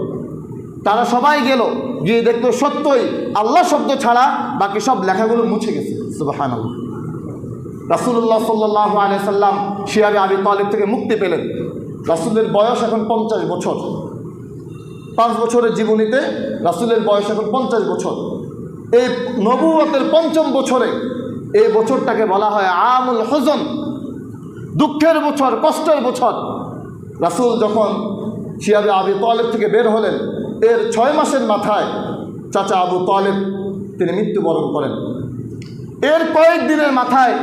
তারা সবাই গেল, গিয়ে দেখলো সত্যই আল্লাহ শব্দ ছাড়া বাকি সব লেখাগুলো মুছে গেছে। সুবহানাল্লাহ। রাসূলুল্লাহ সাল্লাল্লাহু আলাইহি সাল্লাম শিয়াবে আবি তালিব থেকে মুক্তি পেলেন। রাসূলের বয়স এখন 50 বছর। 5 বছরের জীবনীতে রাসূলের বয়স এখন 50 বছর। এই নবুয়তের 5ম বছরে, এই বছরটাকে বলা হয় আমুল হুজন, দুঃখের বছর, কষ্টের বছর। রাসূল যখন শিয়াবে আবি তালিব থেকে বের হলেন, এর 6 মাসের মাথায় চাচা আবু তালেব তিনি মৃত্যুবরণ করেন। এর কয়েকদিনের মাথায়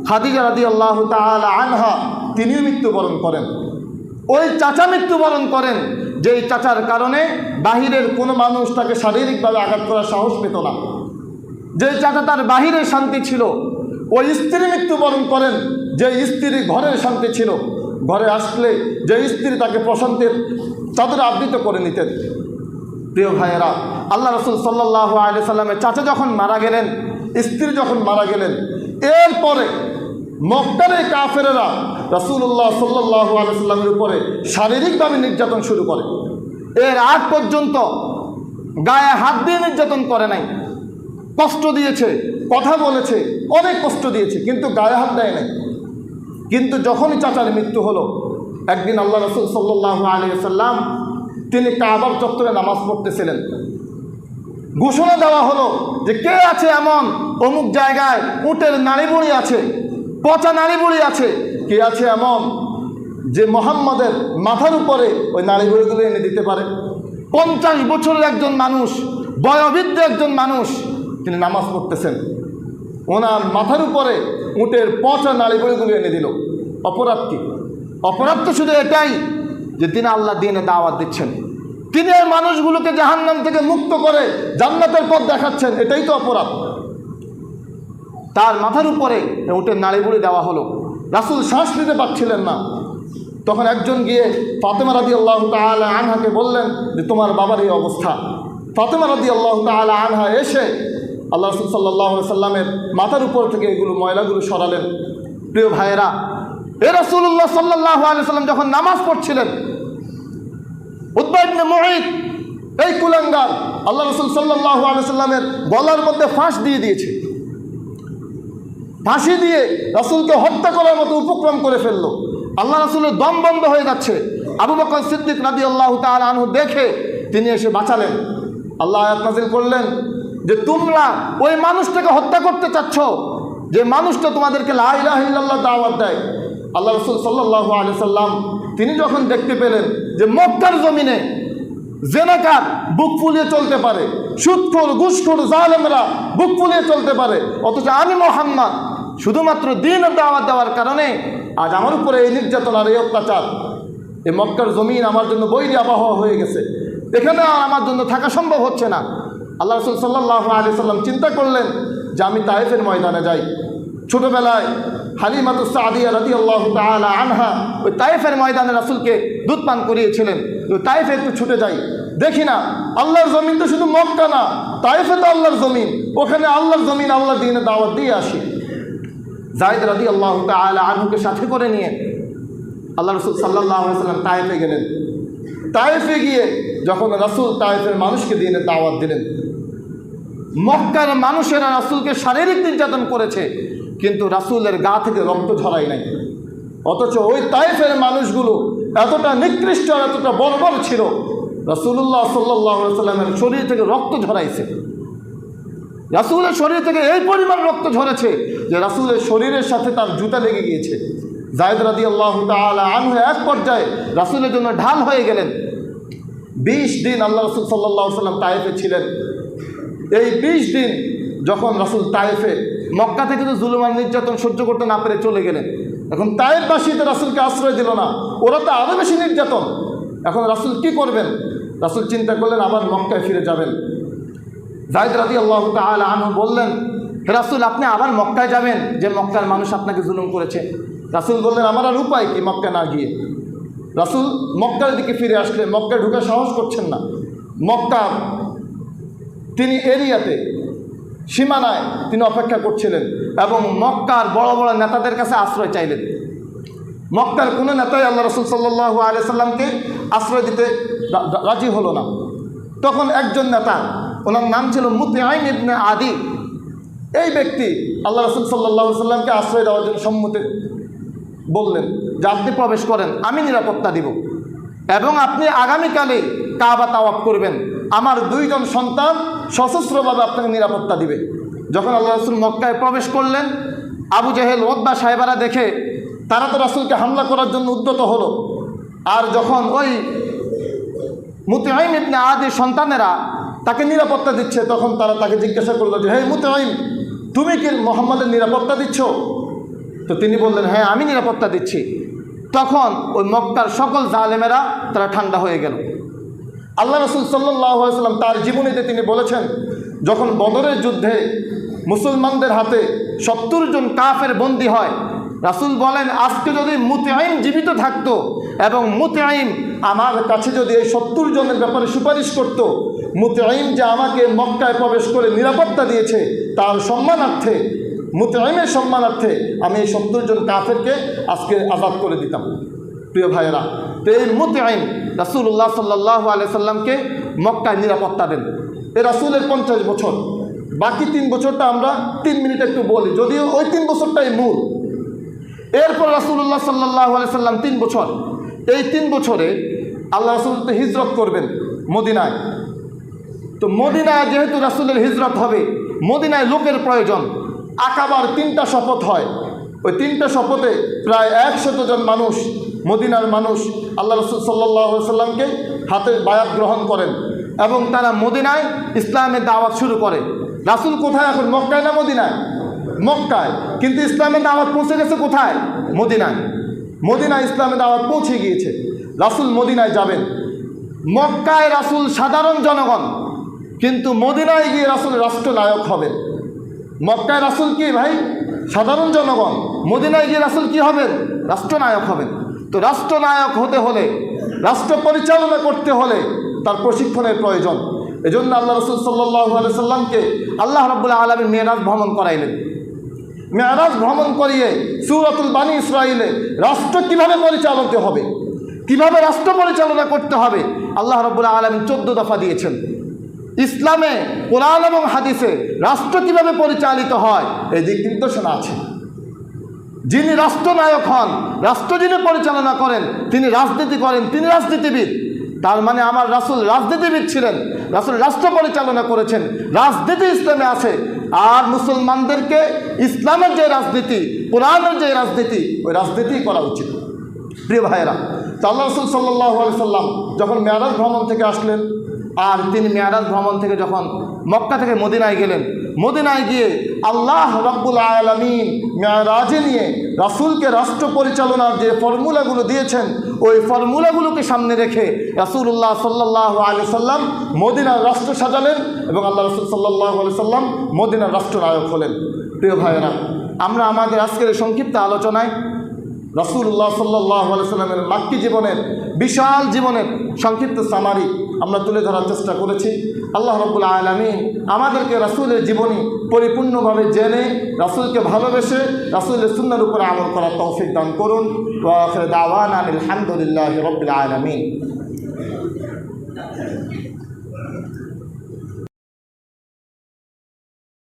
খাদিজা রাদিয়াল্লাহু তাআলা আনহা তিনিও মৃত্যুবরণ করেন। ওই চাচা মৃত্যুবরণ করেন যেই চাচার কারণে বাহিরের কোনো মানুষ তাকে শারীরিকভাবে আঘাত করার সাহস পেত না। যেই চাচা তার বাহিরের শান্তি ছিল। ওই স্ত্রী মৃত্যুবরণ করেন যে স্ত্রী ঘরের শান্তি ছিল। ঘরে আসলে যে স্ত্রী তাকে প্রশান্তির চাদরে আবৃত করে নিতেন। প্রিয় ভাইয়েরা, আল্লাহ রাসূল সাল্লাল্লাহু আলাইহি সাল্লামের চাচা যখন মারা গেলেন, স্ত্রী যখন মারা গেলেন, এরপরে মক্কার কাফেরেরা রাসূলুল্লাহ সাল্লাল্লাহু আলাইহি সাল্লামের উপরে শারীরিকভাবে নির্যাতন শুরু করে। এর আগ পর্যন্ত গায়ে হাত দিয়ে নির্যাতন করে নাই, কষ্ট দিয়েছে, কথা বলেছে, অনেক কষ্ট দিয়েছে, কিন্তু গায়ে হাত দেয় নাই। কিন্তু যখনই চাচার মৃত্যু হলো, একদিন আল্লাহ রাসূল সাল্লাল্লাহু আলাইহি সাল্লাম তিনি কাবার চত্বরে নামাজ পড়তেছিলেন। ঘোষণা দেওয়া হলো যে কে আছে এমন অমুক জায়গায় উটের নাড়িবুড়ি আছে, পচা নাড়িবুড়ি আছে, কে আছে এমন যে মোহাম্মদের মাথার উপরে ওই নাড়িবুড়িগুলো এনে দিতে পারে। 50 বছরের একজন মানুষ, বয়োবৃদ্ধ একজন মানুষ, তিনি নামাজ পড়তেছেন, ওনার মাথার উপরে উটের পচা নাড়িবুড়িগুলো এনে দিল। অপরাধ কি? অপরাধ তো শুধু এটাই যে তিনি আল্লাহ দ্বীনে দাওয়াত দিচ্ছেন, তিনি এই মানুষগুলোকে জাহান্নাম থেকে মুক্ত করে জান্নাতের পথ দেখাচ্ছেন, এটাই তো অপরাধ। তার মাথার উপরে উটের নাড়িবুড়ি দেওয়া হলো। রাসূল শ্বাস নিতে পারছিলেন না। তখন একজন গিয়ে ফাতেমা রাদিয়াল্লাহু তাআলা আনহাকে বললেন যে তোমার বাবার এই অবস্থা। ফাতেমা রাদিয়াল্লাহু তাআলা আনহা এসে আল্লাহ রাসূল সাল্লাল্লাহু আলাইহি সাল্লামের মাথার উপর থেকে এগুলো ময়লাগুলো সরালেন। প্রিয় ভাইয়েরা, এ রাসূলুল্লাহ সাল্লাল্লাহু আলাইহি সাল্লাম যখন নামাজ পড়ছিলেন, উতবা ইবনে মুঈত এই কুলাঙ্গার আল্লাহ রাসূল সাল্লাল্লাহু আলাইহি সাল্লামের গলার মধ্যে ফাঁস দিয়ে দিয়েছে। ফাঁসি দিয়ে রাসূলকে হত্যা করার মতো উপক্রম করে ফেললো। আল্লাহ রাসূলের দম বন্ধ হয়ে যাচ্ছে। আবু বকর সিদ্দিক রাদিয়াল্লাহু তাআলা আনহু দেখে তিনি এসে বাঁচালেন। আল্লাহ আয়াত নাযিল করলেন যে তোমরা ওই মানুষটাকে হত্যা করতে চাচ্ছ যে মানুষটা তোমাদেরকে লা ইলাহা ইল্লাল্লাহ দাওয়াত দেয়। আল্লাহ রাসূল সাল্লাল্লাহু আলাইহি সাল্লাম তিনি যখন দেখতে পেলেন যে মক্কার জমিনে জেনাকার বুক ফুলিয়ে চলতে পারে, সুদখোর ঘুষখোর জালেমরা বুক ফুলিয়ে চলতে পারে, অথচ আমি মুহাম্মদ শুধুমাত্র দ্বীনের দাওয়াত দেওয়ার কারণে আজ আমার উপরে এই নির্যাতন আর এই অত্যাচার, এই মক্কার জমিন আমার জন্য বৈরী আবহাওয়া হয়ে গেছে, এখানে আর আমার জন্য থাকা সম্ভব হচ্ছে না। আল্লাহ রাসূল সাল্লাল্লাহু আলাইহি সাল্লাম চিন্তা করলেন যে আমি তায়েফের ময়দানে যাই। ছোটবেলায় হালিমাতুস সাদিয়া রাদিয়াল্লাহু তাআলা আনহা ওই তায়েফের ময়দানে রাসূলকে দুধ পান করিয়েছিলেন। ওই তায়েফে একটু ছুটে যাই, দেখি না আল্লাহর জমিন তো শুধু মক্কা না, তায়েফে তো আল্লাহর জমিন, ওখানে আল্লাহর জমিন, আল্লাহর দ্বীনে দাওয়াত দিয়ে আসি। যায়েদ রাদিয়াল্লাহু তাআলা আনহুকে সাথে করে নিয়ে আল্লাহ রাসূল সাল্লাল্লাহু আলাইহি সাল্লাম তায়েফে গেলেন। তায়েফে গিয়ে যখন রাসূল তায়েফের মানুষকে দ্বীনের দাওয়াত দিলেন, মক্কার মানুষেরা রাসূলকে শারীরিক নির্যাতন করেছে, কিন্তু রাসূলের গা থেকে রক্ত ঝরাই নাই। অথচ ওই তায়েফের মানুষগুলো এতটা নিকৃষ্ট আর এতটা বর্বর ছিল, রাসূলুল্লাহ সাল্লাল্লাহু আলাইহি সাল্লামের শরীর থেকে রক্ত ঝরাইছে। রাসূলের শরীর থেকে এই পরিমাণ রক্ত ঝরেছে যে রাসূলের শরীরের সাথে তার জুতা লেগে গিয়েছে। যায়েদ রাদিয়াল্লাহু তাআলা আনহু এক পর্যায়ে রাসূলের জন্য ঢাল হয়ে গেলেন। 20 দিন আল্লাহ রাসূল সাল্লাল্লাহু আলাইহি সাল্লাম তায়েফে ছিলেন। এই 20 দিন যখন রাসূল তায়েফে, মক্কা থেকে তো জুলুম আর নির্যাতন সহ্য করতে না পেরে চলে গেলেন, এখন তায়েফবাসীতে রাসূলকে আশ্রয় দিল না, ওরা তো আরও বেশি নির্যাতন। এখন রাসূল কি করবেন? রাসূল চিন্তা করলেন আবার মক্কায় ফিরে যাবেন। যায়েদ রাদিয়াল্লাহু তাআলা আনহু বললেন, হে রাসূল, আপনি আবার মক্কায় যাবেন যে মক্কার মানুষ আপনাকে জুলুম করেছে? রাসূল বললেন, আমার আর উপায় কি মক্কা না গিয়ে? রাসূল মক্কার দিকে ফিরে আসলেন। মক্কায় ঢুকে সাহস করছেন না। মক্কা তিনি এরিয়াতে, সীমানায় তিনি অপেক্ষা করছিলেন এবং মক্কার বড় বড় নেতাদের কাছে আশ্রয় চাইলেন। মক্কার কোনো নেতাই আল্লাহ রাসূল সাল্লাল্লাহু আলাইহি সাল্লামকে আশ্রয় দিতে রাজি হলো না। তখন একজন নেতা, ওনার নাম ছিল মুতঈম ইবনে আদি, এই ব্যক্তি আল্লাহ রাসূল সাল্লাল্লাহু আলাইহি সাল্লামকে আশ্রয় দেওয়ার জন্য সম্মতি বললেন যে আপনি প্রবেশ করেন, আমি নিরাপত্তা দিব এবং আপনি আগামীকালে কাবা তাওয়াফ করবেন, আমার 2 জন সন্তান সশস্ত্রভাবে আপনাকে নিরাপত্তা দিবে। যখন আল্লাহ রাসূল মক্কায় প্রবেশ করলেন, আবু জেহেল, ওতবা সাহেবারা দেখে তারা তো রাসূলকে হামলা করার জন্য উদ্যত হলো। আর যখন ওই মুতঈম ইবনে আদির সন্তানেরা তাকে নিরাপত্তা দিচ্ছে, তখন তারা তাকে জিজ্ঞাসা করলো যে হে মুতঈম, তুমি কি মুহাম্মাদের নিরাপত্তা দিচ্ছ? তো তিনি বললেন, হ্যাঁ আমি নিরাপত্তা দিচ্ছি। তখন ওই মক্কার সকল জালেমেরা তারা ঠান্ডা হয়ে গেল। আল্লাহ রাসূল সাল্লাল্লাহু আলাইহি সাল্লাম তার জীবনীতে তিনি বলেছেন, যখন বদরের যুদ্ধে মুসলমানদের হাতে 70 জন কাফের বন্দী হয়, রাসূল বলেন আজকে যদি মুতঈম জীবিত থাকতো এবং মুতঈম আমার কাছে যদি এই 70 জনের ব্যাপারে সুপারিশ করত, মুতঈম যে আমাকে মক্কায় প্রবেশ করে নিরাপত্তা দিয়েছে তার সম্মানার্থে, মুতঈমের সম্মানার্থে আমি এই 70 জন কাফেরকে আজকে আজাদ করে দিতাম। প্রিয় ভাইয়েরা, তো এই মুতঈম রাসূলুল্লাহ সাল্লাল্লাহু আলাইহি সাল্লামকে মক্কায় নিরাপত্তা দেন। এই রাসূলের 50 বছর, বাকি 3 বছরটা আমরা 3 মিনিট একটু বলি, যদিও ওই 3 বছরটাই মূল। এরপর রাসূলুল্লাহ সাল্লাল্লাহু আলাইহি সাল্লাম 3 বছর, এই 3 বছরে আল্লাহ রাসূল তো হিজরত করবেন মদিনায়। তো মদিনায় যেহেতু রাসূলের হিজরত হবে, মদিনায় লোকের প্রয়োজন। আকাবার 3টা শপথ হয়, ওই 3টা শপথে প্রায় 100 জন মানুষ, মদিনার মানুষ আল্লাহ রাসূল সাল্লাল্লাহু আলাইহি সাল্লামকে হাতে বায়াত গ্রহণ করেন এবং তারা মদিনায় ইসলামের দাওয়াত শুরু করে। রাসূল কোথায় এখন, মক্কায় না মদিনায়? মক্কায়। কিন্তু ইসলামের দাওয়াত পৌঁছে গেছে কোথায়? মদিনায়। মদিনায় ইসলামের দাওয়াত পৌঁছে গিয়েছে। রাসূল মদিনায় যাবেন। মক্কায় রাসূল সাধারণ জনগণ, কিন্তু মদিনায় গিয়ে রাসূল রাষ্ট্রনায়ক হবেন। মক্কায় রাসূল কি ভাই? সাধারণ জনগণ। মদিনায় গিয়ে রাসূল কি হবেন? রাষ্ট্রনায়ক হবেন। তো রাষ্ট্রনায়ক হতে হলে, রাষ্ট্র পরিচালনা করতে হলে তার প্রশিক্ষণের প্রয়োজন। এজন্য আল্লাহ রাসূল সাল্লাল্লাহু আলাইহি সাল্লামকে আল্লাহ রাব্বুল আলামিন মেরাজ ভ্রমণ করাইলেন। মেরাজ ভ্রমণ করিয়ে সূরাতুল বানী ইসরাঈলে রাষ্ট্র কিভাবে পরিচালিত হবে, কিভাবে রাষ্ট্র পরিচালনা করতে হবে, আল্লাহ রাব্বুল আলামিন 14 দফা দিয়েছেন। ইসলামে কোরআন এবং হাদিসে রাষ্ট্র কিভাবে পরিচালিত হয় এই দিক নির্দেশনা আছে। যিনি রাষ্ট্রনায়ক হন, রাষ্ট্র যিনি পরিচালনা করেন, তিনি রাজনীতি করেন, তিনি রাজনীতিবিদ। তার মানে আমার রাসূল রাজনীতিবিদ ছিলেন, রাসূল রাষ্ট্র পরিচালনা করেছেন। রাজনীতি ইসলামে আছে। আর মুসলমানদেরকে ইসলামের যে রাজনীতি, কোরআনের যে রাজনীতি, ওই রাজনীতি করা উচিত। প্রিয় ভাইয়েরা, তো আল্লাহ রাসূল সাল্লাল্লাহু আলাইহি সাল্লাম যখন মেরাজ ভ্রমণ থেকে আসলেন, আর তিনি মেরাজ ভ্রমণ থেকে যখন মক্কা থেকে মদিনায় গেলেন, মদিনায় গিয়ে আল্লাহ রাব্বুল আলামিন মেরাজে নিয়ে রাসূলকে রাষ্ট্র পরিচালনার যে ফর্মুলাগুলো দিয়েছেন, ওই ফর্মুলাগুলোকে সামনে রেখে রাসূলুল্লাহ সাল্লাল্লাহু আলাইহি সাল্লাম মদিনার রাষ্ট্র সাজালেন এবং আল্লাহ রাসূল সাল্লাল্লাহু আলাইহি সাল্লাম মদিনার রাষ্ট্রনায়ক হলেন। প্রিয় ভাইয়েরা, আমরা আমাদের আজকের এই সংক্ষিপ্ত আলোচনায় রাসূলুল্লাহ সাল্লাল্লাহু আলাইহি সাল্লামের মাক্কি জীবনের, বিশাল জীবনের সংক্ষিপ্ত সামারি আমরা তুলে ধরার চেষ্টা করেছি। আল্লাহ রাব্বুল আলামিন আমাদেরকে রাসূলের জীবনী পরিপূর্ণভাবে জেনে, রাসূলকে ভালোবেসে, রাসূলের সুন্নাহর উপরে আমল করার তৌফিক দান করুন। ওয়া আখিরু দাওয়ানা আলহামদুলিল্লাহি রাব্বিল আলামিন।